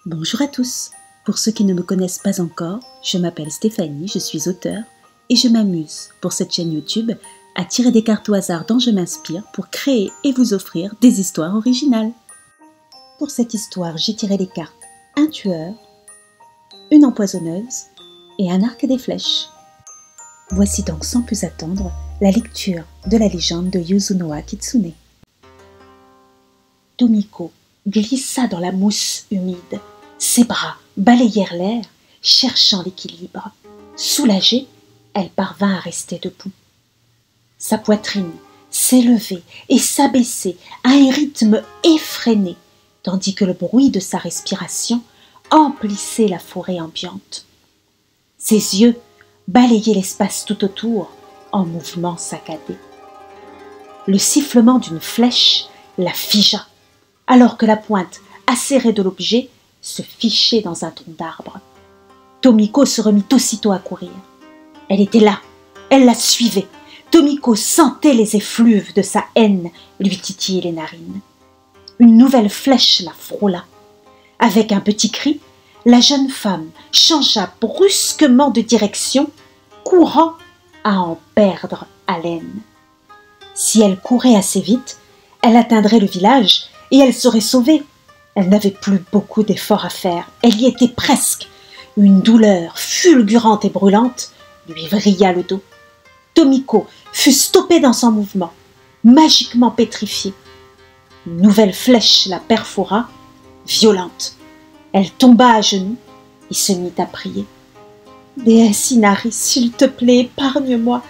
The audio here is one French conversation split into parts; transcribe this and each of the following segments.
Bonjour à tous. Pour ceux qui ne me connaissent pas encore, je m'appelle Stéphanie, je suis auteure et je m'amuse pour cette chaîne YouTube à tirer des cartes au hasard dont je m'inspire pour créer et vous offrir des histoires originales. Pour cette histoire, j'ai tiré les cartes un tueur, une empoisonneuse et un arc des flèches. Voici donc sans plus attendre la lecture de la légende de Yuzunoha Kitsune. Tomiko glissa dans la mousse humide. Ses bras balayèrent l'air, cherchant l'équilibre. Soulagée, elle parvint à rester debout. Sa poitrine s'élevait et s'abaissait à un rythme effréné, tandis que le bruit de sa respiration emplissait la forêt ambiante. Ses yeux balayaient l'espace tout autour en mouvement saccadé. Le sifflement d'une flèche la figea, alors que la pointe acérée de l'objet se fichait dans un tronc d'arbre. Tomiko se remit aussitôt à courir. Elle était là, elle la suivait. Tomiko sentait les effluves de sa haine lui titiller les narines. Une nouvelle flèche la frôla. Avec un petit cri, la jeune femme changea brusquement de direction, courant à en perdre haleine. Si elle courait assez vite, elle atteindrait le village et elle serait sauvée. Elle n'avait plus beaucoup d'efforts à faire. Elle y était presque. Une douleur fulgurante et brûlante lui vrilla le dos. Tomiko fut stoppée dans son mouvement, magiquement pétrifiée. Une nouvelle flèche la perfora, violente. Elle tomba à genoux et se mit à prier. « Déesse Inari, s'il te plaît, épargne-moi.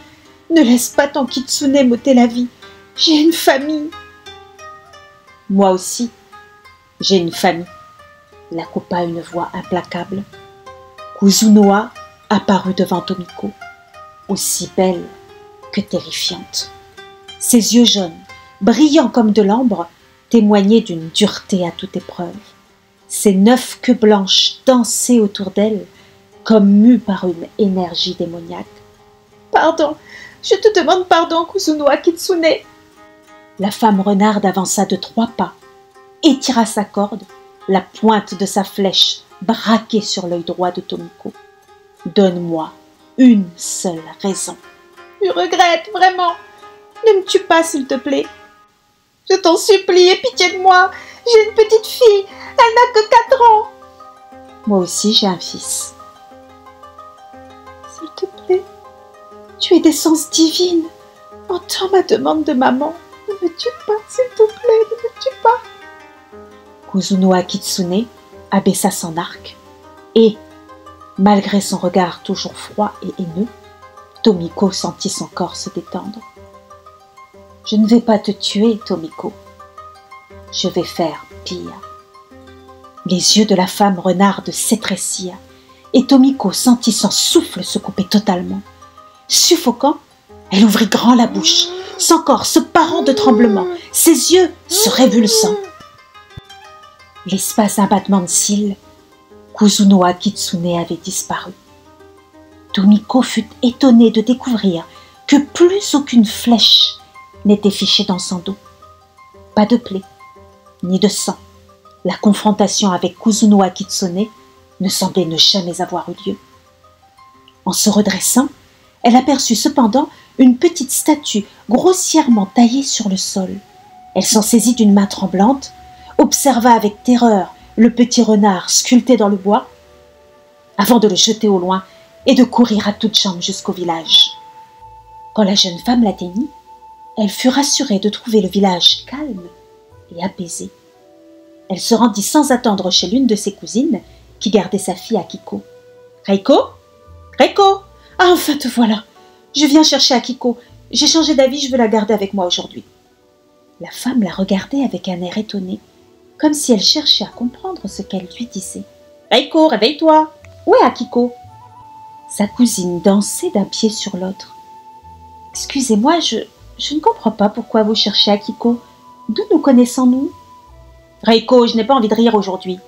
Ne laisse pas ton kitsune m'ôter la vie. J'ai une famille. » « Moi aussi, j'ai une famille, » la coupa une voix implacable. Kuzunoha apparut devant Tomiko, aussi belle que terrifiante. Ses yeux jaunes, brillants comme de l'ambre, témoignaient d'une dureté à toute épreuve. Ses 9 queues blanches dansaient autour d'elle, comme mues par une énergie démoniaque. « Pardon, je te demande pardon, Kuzunoha Kitsune !» La femme renarde avança de 3 pas, étira sa corde, la pointe de sa flèche braquée sur l'œil droit de Tomiko. « Donne-moi une seule raison. »« Je regrette, vraiment. Ne me tue pas, s'il te plaît. Je t'en supplie, aie pitié de moi. J'ai une petite fille, elle n'a que 4 ans. »« Moi aussi, j'ai un fils. »« S'il te plaît, tu es d'essence divine. Entends ma demande de maman. Ne me tue pas, s'il te plaît, ne me tue pas. » Kuzunoha Kitsune abaissa son arc et, malgré son regard toujours froid et haineux, Tomiko sentit son corps se détendre. « Je ne vais pas te tuer, Tomiko. Je vais faire pire. » Les yeux de la femme renarde s'étrécirent et Tomiko sentit son souffle se couper totalement. Suffocant, elle ouvrit grand la bouche, son corps se parant de tremblements, ses yeux se révulsant. L'espace d'un battement de cils, Kuzunoha Kitsune avait disparu. Tomiko fut étonnée de découvrir que plus aucune flèche n'était fichée dans son dos. Pas de plaie, ni de sang. La confrontation avec Kuzunoha Kitsune ne semblait ne jamais avoir eu lieu. En se redressant, elle aperçut cependant une petite statue grossièrement taillée sur le sol. Elle s'en saisit d'une main tremblante, observa avec terreur le petit renard sculpté dans le bois, avant de le jeter au loin et de courir à toutes jambes jusqu'au village. Quand la jeune femme l'atteignit, elle fut rassurée de trouver le village calme et apaisé. Elle se rendit sans attendre chez l'une de ses cousines qui gardait sa fille Akiko. « Reiko ? Reiko ! Ah, enfin te voilà ! Je viens chercher Akiko. J'ai changé d'avis, je veux la garder avec moi aujourd'hui. » La femme la regardait avec un air étonné, comme si elle cherchait à comprendre ce qu'elle lui disait. « Reiko, réveille-toi ! Où est Akiko ?» Sa cousine dansait d'un pied sur l'autre. « Excusez-moi, je ne comprends pas pourquoi vous cherchez Akiko. D'où nous connaissons-nous ?»« Reiko, je n'ai pas envie de rire aujourd'hui. »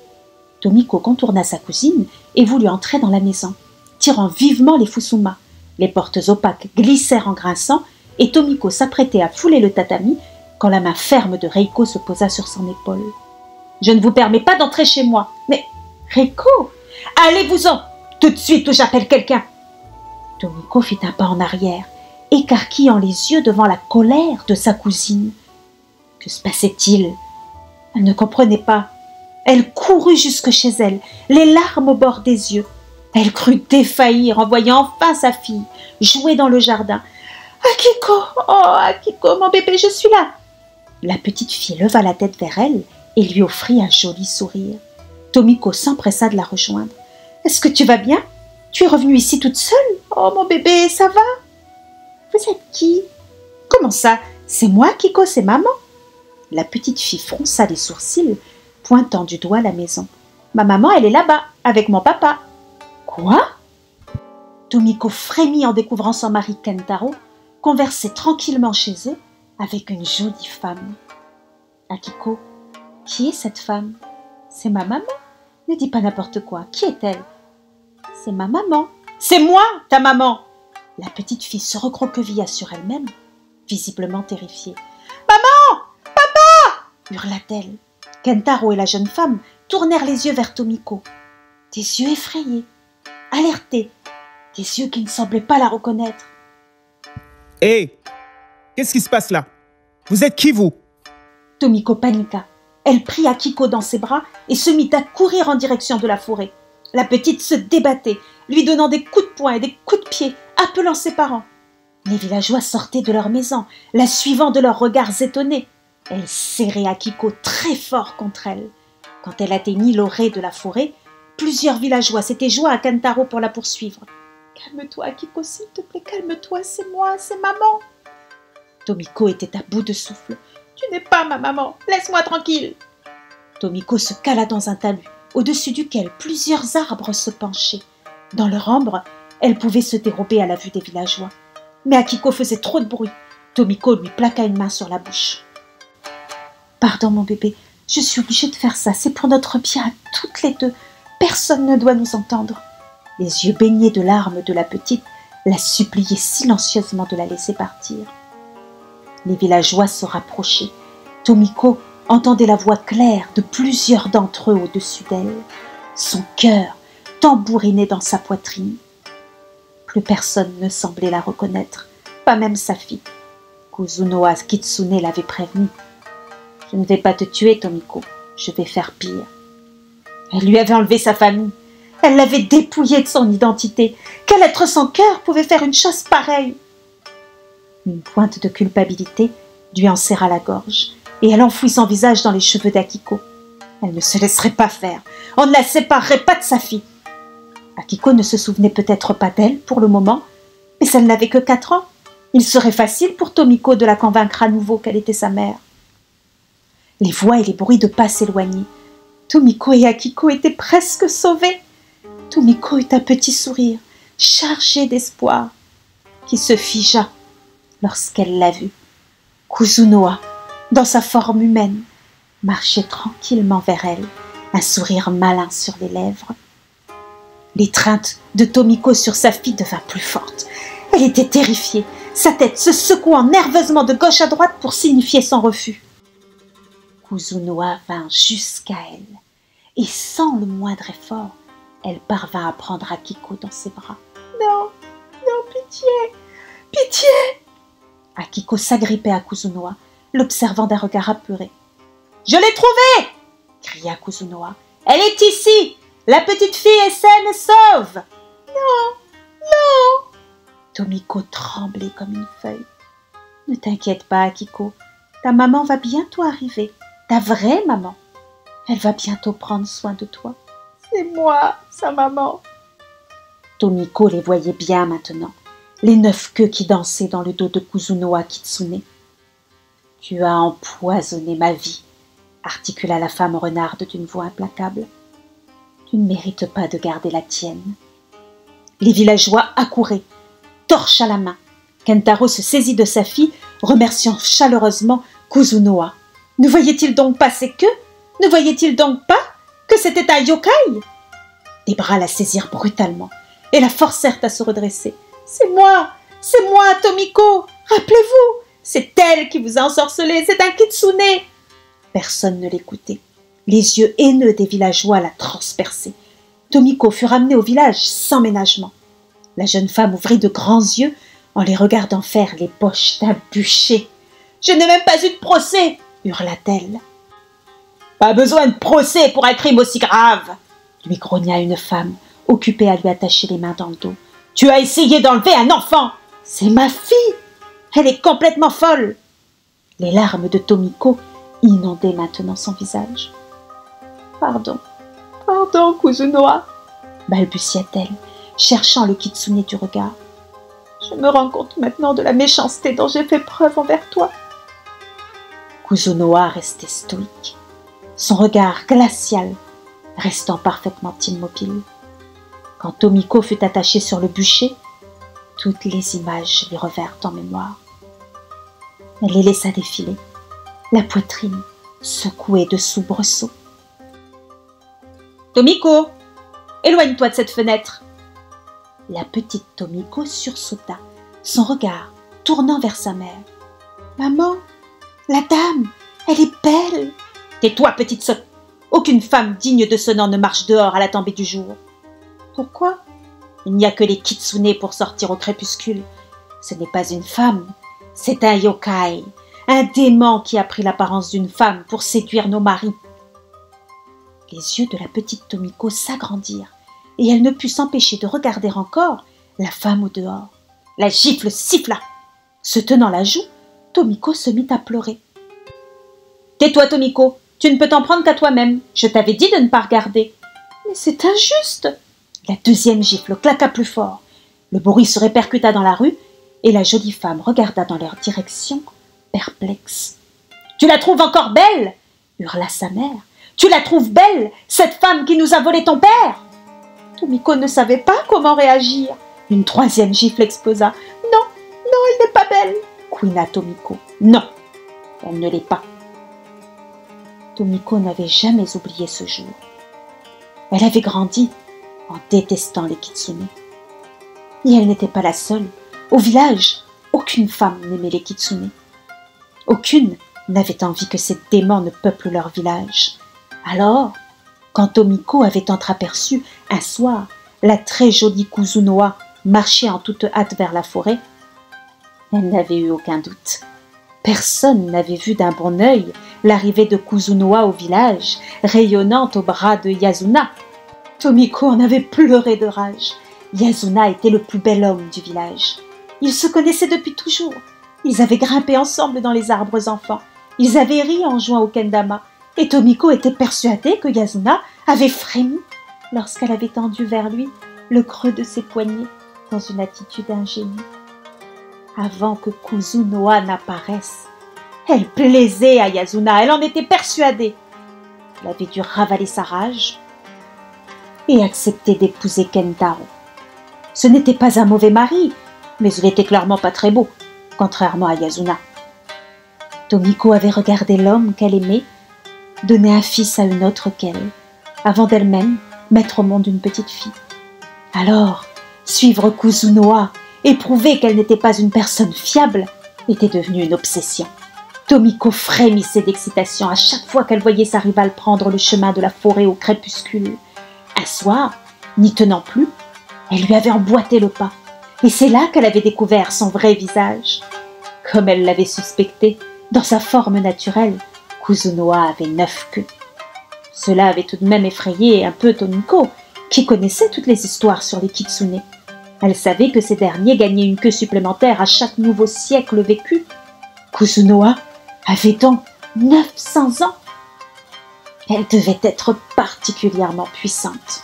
Tomiko contourna sa cousine et voulut entrer dans la maison, tirant vivement les fusuma. Les portes opaques glissèrent en grinçant et Tomiko s'apprêtait à fouler le tatami quand la main ferme de Reiko se posa sur son épaule. « Je ne vous permets pas d'entrer chez moi. » « Rico, allez-vous-en, tout de suite ou j'appelle quelqu'un. Tomiko fit un pas en arrière, écarquillant les yeux devant la colère de sa cousine. Que se passait-il? Elle ne comprenait pas. Elle courut jusque chez elle, les larmes au bord des yeux. Elle crut défaillir en voyant enfin sa fille jouer dans le jardin. « Akiko, oh Akiko, mon bébé, je suis là !» La petite fille leva la tête vers elle et lui offrit un joli sourire. Tomiko s'empressa de la rejoindre. « Est-ce que tu vas bien? Tu es revenue ici toute seule? Oh mon bébé, ça va? Vous êtes qui? Comment ça? C'est moi, Akiko, c'est maman. » La petite fille fronça les sourcils, pointant du doigt la maison. « Ma maman, elle est là-bas, avec mon papa. »« Quoi ?» Tomiko frémit en découvrant son mari Kentaro converser tranquillement chez eux avec une jolie femme. « Akiko, qui est cette femme? »« C'est ma maman. Ne dis pas n'importe quoi. Qui est-elle? »« C'est ma maman. »« C'est moi, ta maman !» La petite fille se recroquevilla sur elle-même, visiblement terrifiée. « Maman! Papa !» hurla-t-elle. Kentaro et la jeune femme tournèrent les yeux vers Tomiko. Des yeux effrayés, alertés, des yeux qui ne semblaient pas la reconnaître. « Hé, qu'est-ce qui se passe là? Vous êtes qui, vous ?» Tomiko paniqua. Elle prit Akiko dans ses bras et se mit à courir en direction de la forêt. La petite se débattait, lui donnant des coups de poing et des coups de pied, appelant ses parents. Les villageois sortaient de leur maison, la suivant de leurs regards étonnés. Elle serrait Akiko très fort contre elle. Quand elle atteignit l'orée de la forêt, plusieurs villageois s'étaient joints à Kentaro pour la poursuivre. « Calme-toi, Akiko, s'il te plaît, calme-toi, c'est moi, c'est maman. » Tomiko était à bout de souffle. « Tu n'es pas ma maman, laisse-moi tranquille. » Tomiko se cala dans un talus, au-dessus duquel plusieurs arbres se penchaient. Dans leur ombre, elle pouvait se dérober à la vue des villageois. Mais Akiko faisait trop de bruit. Tomiko lui plaqua une main sur la bouche. « Pardon, mon bébé, je suis obligée de faire ça. C'est pour notre bien à toutes les deux. Personne ne doit nous entendre. » Les yeux baignés de larmes de la petite la suppliaient silencieusement de la laisser partir. Les villageois se rapprochaient. Tomiko entendait la voix claire de plusieurs d'entre eux au-dessus d'elle. Son cœur tambourinait dans sa poitrine. Plus personne ne semblait la reconnaître, pas même sa fille. Kuzunoha Kitsune l'avait prévenue. « Je ne vais pas te tuer, Tomiko, je vais faire pire. » Elle lui avait enlevé sa famille. Elle l'avait dépouillée de son identité. Quel être sans cœur pouvait faire une chose pareille? Une pointe de culpabilité lui en serra la gorge et elle enfouit son visage dans les cheveux d'Akiko. Elle ne se laisserait pas faire. On ne la séparerait pas de sa fille. Akiko ne se souvenait peut-être pas d'elle pour le moment, mais elle n'avait que 4 ans. Il serait facile pour Tomiko de la convaincre à nouveau qu'elle était sa mère. Les voix et les bruits de pas s'éloignaient. Tomiko et Akiko étaient presque sauvés. Tomiko eut un petit sourire, chargé d'espoir, qui se figea lorsqu'elle l'a vu. Kuzunoha, dans sa forme humaine, marchait tranquillement vers elle, un sourire malin sur les lèvres. L'étreinte de Tomiko sur sa fille devint plus forte. Elle était terrifiée, sa tête se secouant nerveusement de gauche à droite pour signifier son refus. Kuzunoha vint jusqu'à elle, et sans le moindre effort, elle parvint à prendre Akiko dans ses bras. « Non, non, pitié, pitié !» Akiko s'agrippait à Kuzunoha, l'observant d'un regard apeuré. « Je l'ai trouvée !» cria Kuzunoha. « Elle est ici! La petite fille est saine et sauve !»« Non, non !» Tomiko tremblait comme une feuille. « Ne t'inquiète pas, Akiko. Ta maman va bientôt arriver. Ta vraie maman. Elle va bientôt prendre soin de toi. C'est moi, sa maman. » Tomiko les voyait bien maintenant, les 9 queues qui dansaient dans le dos de Kuzunoha Kitsune. « Tu as empoisonné ma vie, » articula la femme renarde d'une voix implacable. « Tu ne mérites pas de garder la tienne. » Les villageois accouraient, torche à la main. Kentaro se saisit de sa fille, remerciant chaleureusement Kuzunoha. Ne voyait-il donc pas ses queues? Ne voyait-il donc pas que c'était un yokai? Des bras la saisirent brutalement et la forcèrent à se redresser. « C'est moi, Tomiko, rappelez-vous, c'est elle qui vous a ensorcelé, c'est un kitsune !» Personne ne l'écoutait. Les yeux haineux des villageois la transperçaient. Tomiko fut ramenée au village sans ménagement. La jeune femme ouvrit de grands yeux en les regardant faire les poches d'un bûcher. « Je n'ai même pas eu de procès !» hurla-t-elle. « Pas besoin de procès pour un crime aussi grave !» lui grogna une femme, occupée à lui attacher les mains dans le dos. « Tu as essayé d'enlever un enfant !»« C'est ma fille ! Elle est complètement folle !» Les larmes de Tomiko inondaient maintenant son visage. « Pardon, pardon, Kuzunoha !» balbutia-t-elle, cherchant le kitsune du regard. « Je me rends compte maintenant de la méchanceté dont j'ai fait preuve envers toi. » Kuzunoha restait stoïque, son regard glacial restant parfaitement immobile. Quand Tomiko fut attachée sur le bûcher, toutes les images lui revinrent en mémoire. Elle les laissa défiler, la poitrine secouée de soubresauts. « Tomiko, éloigne-toi de cette fenêtre !» La petite Tomiko sursauta, son regard tournant vers sa mère. « Maman, la dame, elle est belle !»« Tais-toi, petite sotte ! Aucune femme digne de ce nom ne marche dehors à la tombée du jour. »« Pourquoi ? Il n'y a que les kitsune pour sortir au crépuscule. Ce n'est pas une femme, c'est un yokai, un démon qui a pris l'apparence d'une femme pour séduire nos maris. » Les yeux de la petite Tomiko s'agrandirent et elle ne put s'empêcher de regarder encore la femme au dehors. La gifle siffla. Se tenant la joue, Tomiko se mit à pleurer. « Tais-toi, Tomiko, tu ne peux t'en prendre qu'à toi-même. Je t'avais dit de ne pas regarder. »« Mais c'est injuste !» La deuxième gifle claqua plus fort. Le bruit se répercuta dans la rue et la jolie femme regarda dans leur direction, perplexe. « Tu la trouves encore belle ?» hurla sa mère. « Tu la trouves belle, cette femme qui nous a volé ton père ?» Tomiko ne savait pas comment réagir. Une troisième gifle explosa. « Non, non, elle n'est pas belle !» couina Tomiko. « Non, elle ne l'est pas. » Tomiko n'avait jamais oublié ce jour. Elle avait grandi en détestant les kitsune. Et elle n'était pas la seule. Au village, aucune femme n'aimait les kitsune. Aucune n'avait envie que ces démons ne peuplent leur village. Alors, quand Tomiko avait entreaperçu un soir la très jolie Kuzunoha marcher en toute hâte vers la forêt, elle n'avait eu aucun doute. Personne n'avait vu d'un bon œil l'arrivée de Kuzunoha au village, rayonnant au bras de Yasuna. Tomiko en avait pleuré de rage. Yasuna était le plus bel homme du village. Ils se connaissaient depuis toujours. Ils avaient grimpé ensemble dans les arbres enfants. Ils avaient ri en jouant au kendama. Et Tomiko était persuadée que Yasuna avait frémi lorsqu'elle avait tendu vers lui le creux de ses poignets dans une attitude ingénue. Avant que Kuzunoha n'apparaisse, elle plaisait à Yasuna, elle en était persuadée. Elle avait dû ravaler sa rage et accepter d'épouser Kentaro. Ce n'était pas un mauvais mari, mais il était clairement pas très beau, contrairement à Yasuna. Tomiko avait regardé l'homme qu'elle aimait donner un fils à une autre qu'elle, avant d'elle-même mettre au monde une petite fille. Alors, suivre Kuzunoha et prouver qu'elle n'était pas une personne fiable était devenu une obsession. Tomiko frémissait d'excitation à chaque fois qu'elle voyait sa rivale prendre le chemin de la forêt au crépuscule. Un soir, n'y tenant plus, elle lui avait emboîté le pas, et c'est là qu'elle avait découvert son vrai visage. Comme elle l'avait suspecté, dans sa forme naturelle, Kuzunoha avait 9 queues. Cela avait tout de même effrayé un peu Tomiko, qui connaissait toutes les histoires sur les kitsune. Elle savait que ces derniers gagnaient une queue supplémentaire à chaque nouveau siècle vécu. Kuzunoha avait donc 900 ans. Elle devait être particulièrement puissante.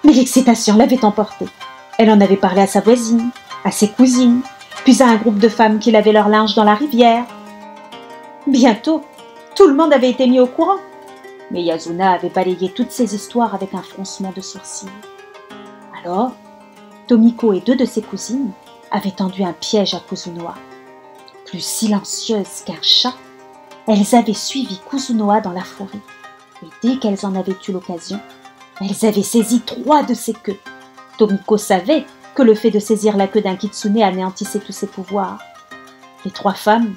Mais l'excitation l'avait emportée. Elle en avait parlé à sa voisine, à ses cousines, puis à un groupe de femmes qui lavaient leur linge dans la rivière. Bientôt, tout le monde avait été mis au courant. Mais Yasuna avait balayé toutes ces histoires avec un froncement de sourcils. Alors, Tomiko et 2 de ses cousines avaient tendu un piège à Kuzunoha. Plus silencieuses qu'un chat, elles avaient suivi Kuzunoha dans la forêt. Et dès qu'elles en avaient eu l'occasion, elles avaient saisi 3 de ses queues. Tomiko savait que le fait de saisir la queue d'un kitsune anéantissait tous ses pouvoirs. Les 3 femmes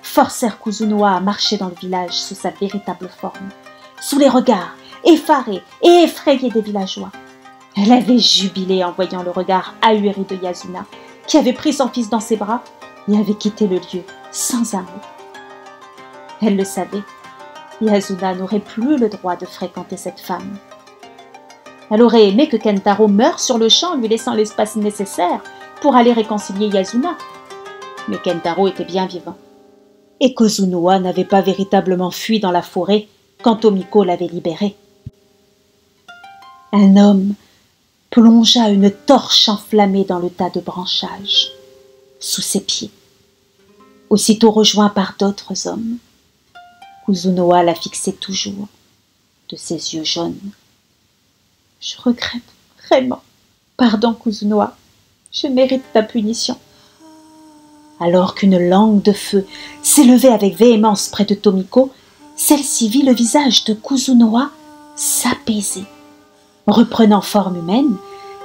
forcèrent Kuzunoha à marcher dans le village sous sa véritable forme, sous les regards effarés et effrayés des villageois. Elle avait jubilé en voyant le regard ahuri de Yasuna, qui avait pris son fils dans ses bras et avait quitté le lieu sans un mot. Elle le savait, Yasuna n'aurait plus le droit de fréquenter cette femme. Elle aurait aimé que Kentaro meure sur le champ, lui laissant l'espace nécessaire pour aller réconcilier Yasuna. Mais Kentaro était bien vivant. Et Kozunoha n'avait pas véritablement fui dans la forêt quand Tomiko l'avait libéré. Un homme plongea une torche enflammée dans le tas de branchages, sous ses pieds. Aussitôt rejoint par d'autres hommes, Kuzunoha la fixait toujours, de ses yeux jaunes. « Je regrette vraiment. Pardon, Kuzunoha, je mérite ta punition. » Alors qu'une langue de feu s'élevait avec véhémence près de Tomiko, celle-ci vit le visage de Kuzunoha s'apaiser. Reprenant forme humaine,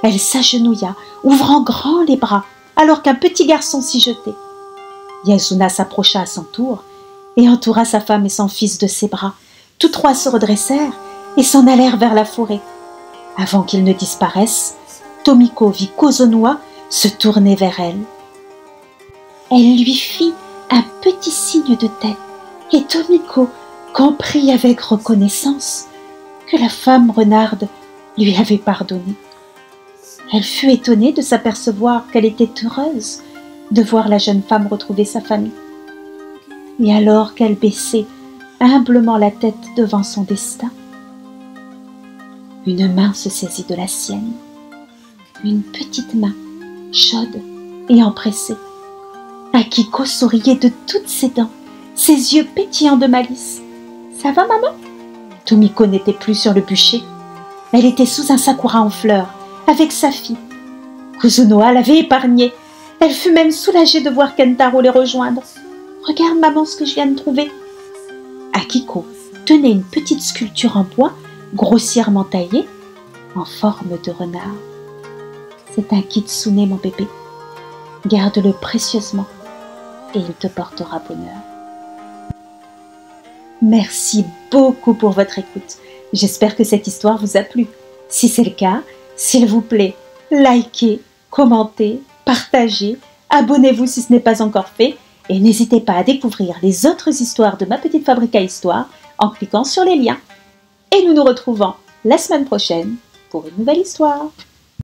elle s'agenouilla, ouvrant grand les bras, alors qu'un petit garçon s'y jetait. Yasuna s'approcha à son tour et entoura sa femme et son fils de ses bras. Tous trois se redressèrent et s'en allèrent vers la forêt. Avant qu'ils ne disparaissent, Tomiko vit Kozunoha se tourner vers elle. Elle lui fit un petit signe de tête et Tomiko comprit avec reconnaissance que la femme renarde lui avait pardonné. Elle fut étonnée de s'apercevoir qu'elle était heureuse de voir la jeune femme retrouver sa famille. Et alors qu'elle baissait humblement la tête devant son destin, une main se saisit de la sienne, une petite main, chaude et empressée. Akiko souriait de toutes ses dents, ses yeux pétillants de malice. « Ça va, maman ?» Tomiko n'était plus sur le bûcher. Elle était sous un sakura en fleurs, avec sa fille. Kuzunoha l'avait épargnée. Elle fut même soulagée de voir Kentaro les rejoindre. « Regarde, maman, ce que je viens de trouver. » Akiko tenait une petite sculpture en bois, grossièrement taillée, en forme de renard. « C'est un kitsune, mon bébé. Garde-le précieusement et il te portera bonheur. » Merci beaucoup pour votre écoute. J'espère que cette histoire vous a plu. Si c'est le cas, s'il vous plaît, likez, commentez, partagez, abonnez-vous si ce n'est pas encore fait et n'hésitez pas à découvrir les autres histoires de Ma Petite Fabrique à Histoire en cliquant sur les liens. Et nous nous retrouvons la semaine prochaine pour une nouvelle histoire.